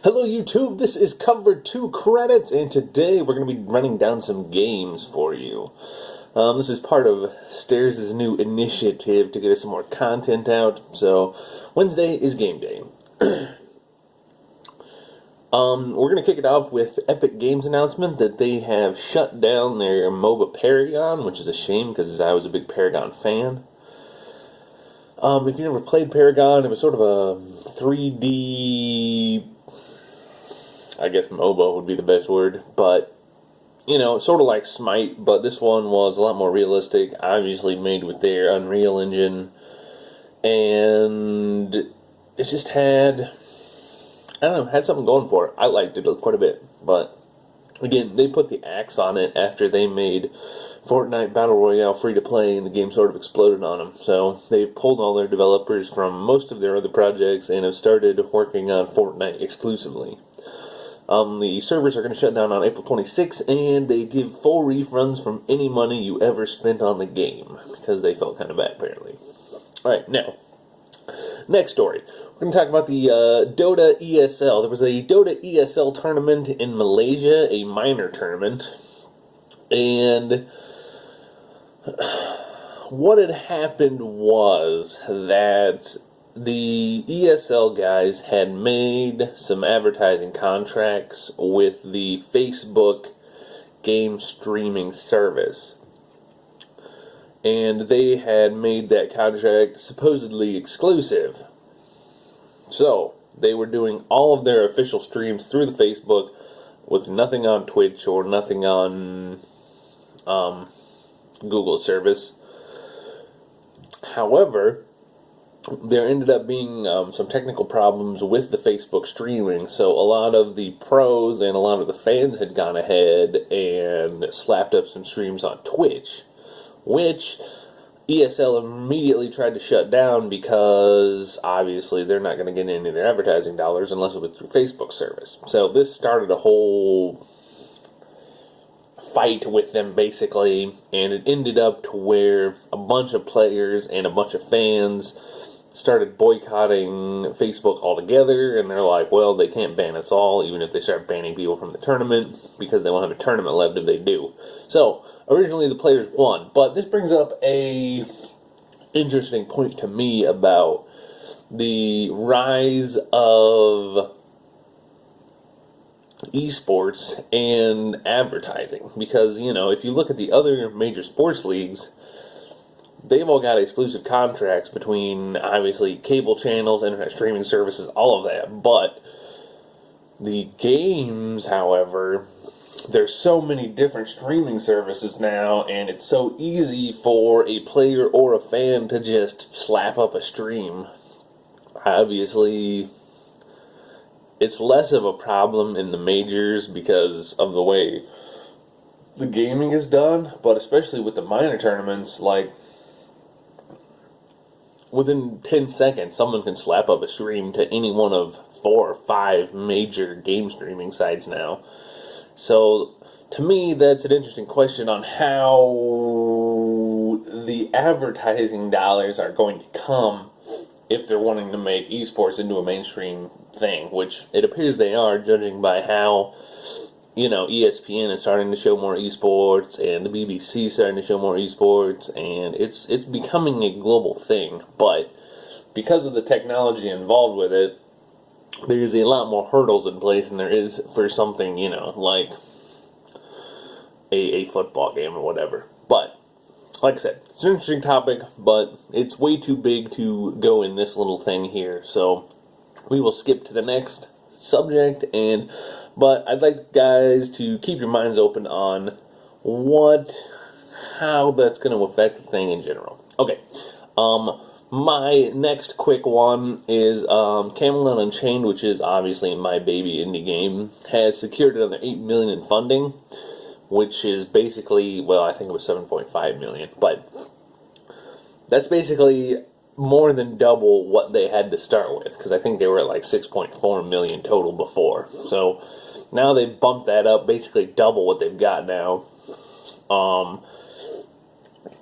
Hello YouTube, this is Cover 2 Credits, and today we're going to be running down some games for you. This is part of Stairs' new initiative to get us some more content out, so Wednesday is game day. We're going to kick it off with Epic Games' announcement that they have shut down their MOBA Paragon, which is a shame because I was a big Paragon fan. If you never played Paragon, it was sort of a 3D... I guess MOBA would be the best word, but, you know, sort of like Smite, but this one was a lot more realistic, obviously made with their Unreal Engine, and it just had, I don't know, had something going for it. I liked it quite a bit, but, again, they put the axe on it after they made Fortnite Battle Royale free-to-play, and the game sort of exploded on them, so they've pulled all their developers from most of their other projects and have started working on Fortnite exclusively. The servers are going to shut down on April 26th, and they give full refunds from any money you ever spent on the game, because they felt kind of bad, apparently. Alright, now, next story. We're going to talk about the Dota ESL. There was a Dota ESL tournament in Malaysia, a minor tournament, and what had happened was that the ESL guys had made some advertising contracts with the Facebook game streaming service. And they had made that contract supposedly exclusive. So, they were doing all of their official streams through the Facebook with nothing on Twitch or nothing on Google service. However, there ended up being some technical problems with the Facebook streaming, so a lot of the pros and a lot of the fans had gone ahead and slapped up some streams on Twitch, which ESL immediately tried to shut down because obviously they're not going to get any of their advertising dollars unless it was through Facebook service. So this started a whole fight with them, basically, and it ended up to where a bunch of players and a bunch of fans started boycotting Facebook altogether, and they're like, well, they can't ban us all, even if they start banning people from the tournament, because they won't have a tournament left if they do. So, originally the players won, but this brings up a interesting point to me about the rise of esports and advertising, because, you know, if you look at the other major sports leagues, they've all got exclusive contracts between, obviously, cable channels, internet streaming services, all of that. But the games, however, there's so many different streaming services now, and it's so easy for a player or a fan to just slap up a stream. Obviously, it's less of a problem in the majors because of the way the gaming is done, but especially with the minor tournaments, like, within 10 seconds, someone can slap up a stream to any one of 4 or 5 major game streaming sites now. So, to me, that's an interesting question on how the advertising dollars are going to come if they're wanting to make esports into a mainstream thing, which it appears they are, judging by how, you know, ESPN is starting to show more esports, and the BBC is starting to show more esports, and it's becoming a global thing. But because of the technology involved with it, there's a lot more hurdles in place than there is for something, you know, like a football game or whatever. But, like I said, it's an interesting topic, but it's way too big to go in this little thing here. So, we will skip to the next subject, but I'd like guys to keep your minds open on how that's going to affect the thing in general. Okay, my next quick one is Camelot Unchained, which is obviously my baby indie game, has secured another $8 million in funding, which is basically, well, I think it was $7.5 million, but that's basically more than double what they had to start with, because I think they were at like $6.4 million total before. So now they've bumped that up, basically double what they've got now.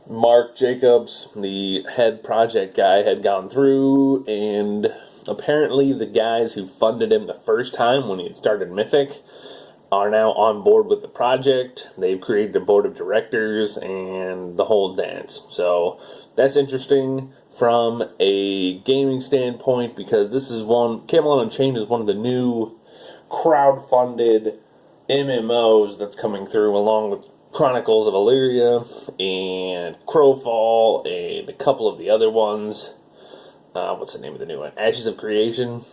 Mark Jacobs, the head project guy, had gone through and Apparently, the guys who funded him the first time when he had started Mythic are now on board with the project. They've created a board of directors and the whole dance. So that's interesting from a gaming standpoint, because this is Camelot Unchained is one of the new crowd-funded MMOs that's coming through, along with Chronicles of Illyria and Crowfall and a couple of the other ones. What's the name of the new one? Ashes of Creation,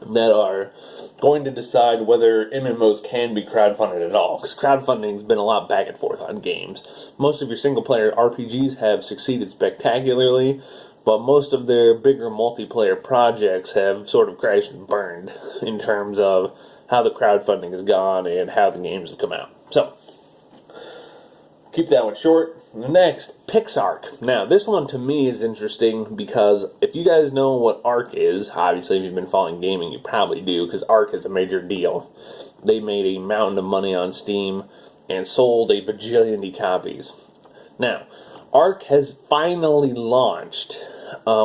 that are going to decide whether MMOs can be crowdfunded at all, because crowdfunding's been a lot back and forth on games. Most of your single-player RPGs have succeeded spectacularly, but most of their bigger multiplayer projects have sort of crashed and burned in terms of how the crowdfunding has gone and how the games have come out. So, keep that one short. Next, Pixark. Now, this one to me is interesting because if you guys know what Ark is, obviously if you've been following gaming, you probably do, because Ark is a major deal. They made a mountain of money on Steam and sold a bajillion copies. Now, Ark has finally launched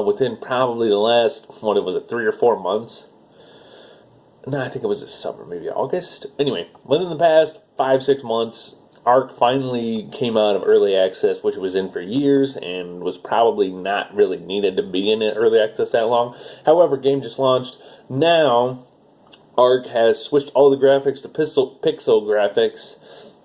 within probably the last, 3 or 4 months? No, I think it was this summer, maybe August. Anyway, within the past 5-6 months, Ark finally came out of early access, which it was in for years, and was probably not really needed to be in early access that long. However, game just launched. Now, Ark has switched all the graphics to pixel graphics,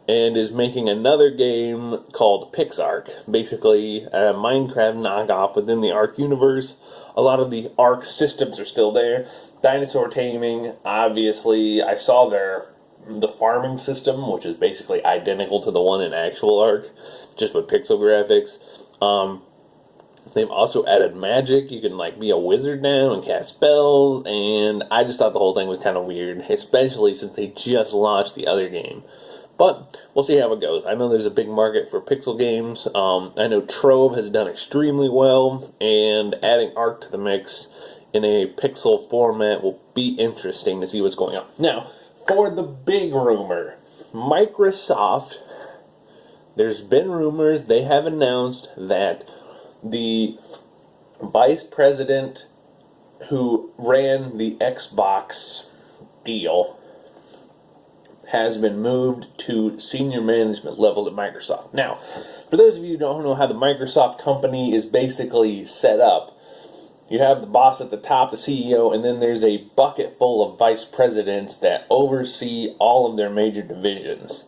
and is making another game called Pixark. Basically, a Minecraft knockoff within the Ark universe. A lot of the Ark systems are still there. Dinosaur taming, obviously. I saw the farming system, which is basically identical to the one in actual Ark, just with pixel graphics. They've also added magic. You can be a wizard now and cast spells, and I just thought the whole thing was kind of weird, especially since they just launched the other game. But we'll see how it goes. I know there's a big market for pixel games. I know Trove has done extremely well, and adding Ark to the mix in a pixel format will be interesting to see what's going on. Now, for the big rumor, Microsoft, there's been rumors, they have announced that the vice president who ran the Xbox deal has been moved to senior management level at Microsoft. Now, for those of you who don't know how the Microsoft company is basically set up, you have the boss at the top, the CEO, and then there's a bucket full of vice presidents that oversee all of their major divisions.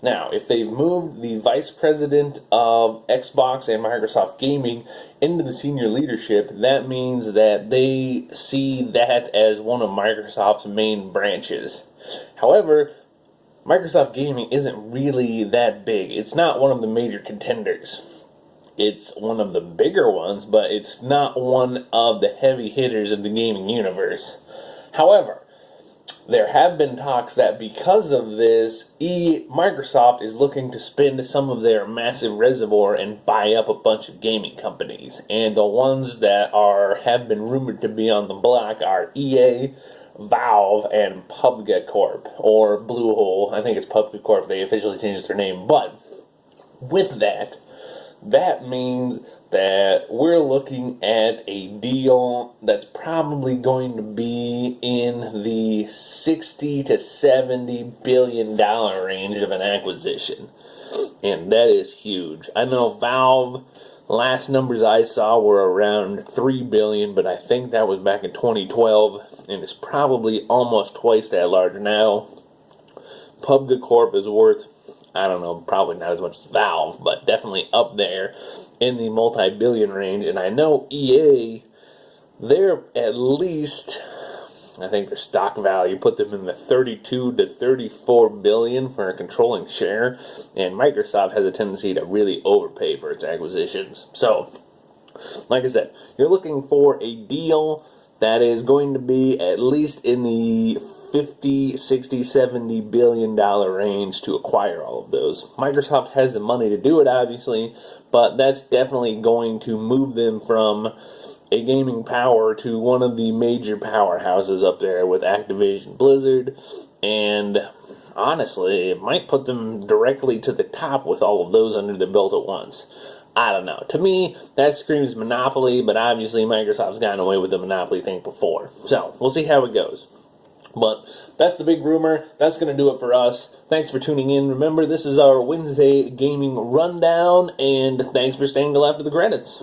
Now, if they've moved the vice president of Xbox and Microsoft Gaming into the senior leadership, that means that they see that as one of Microsoft's main branches. However, Microsoft Gaming isn't really that big. It's not one of the major contenders. It's one of the bigger ones, but it's not one of the heavy hitters of the gaming universe. However, there have been talks that because of this, Microsoft is looking to spend some of their massive reservoir and buy up a bunch of gaming companies. And the ones that have been rumored to be on the block are EA, Valve, and Pubg Corp, or Bluehole. I think it's Pubg Corp. They officially changed their name. But with that means that we're looking at a deal that's probably going to be in the $60 to $70 billion range of an acquisition. And that is huge. I know Valve, last numbers I saw were around $3 billion, but I think that was back in 2012, and it's probably almost twice that large now. Pubg Corp is worth, I don't know, probably not as much as Valve, but definitely up there in the multi-billion range. And I know EA, they're at least, I think their stock value put them in the 32 to 34 billion for a controlling share, and Microsoft has a tendency to really overpay for its acquisitions. So, like I said, you're looking for a deal that is going to be at least in the 50, 60, 70 billion dollar range to acquire all of those. Microsoft has the money to do it, obviously, but that's definitely going to move them from a gaming power to one of the major powerhouses up there with Activision Blizzard, and honestly, it might put them directly to the top with all of those under their belt at once. I don't know. To me, that screams monopoly, but obviously Microsoft's gotten away with the monopoly thing before. So, we'll see how it goes. But that's the big rumor. That's going to do it for us. Thanks for tuning in. Remember, this is our Wednesday gaming rundown, and thanks for staying till after the credits.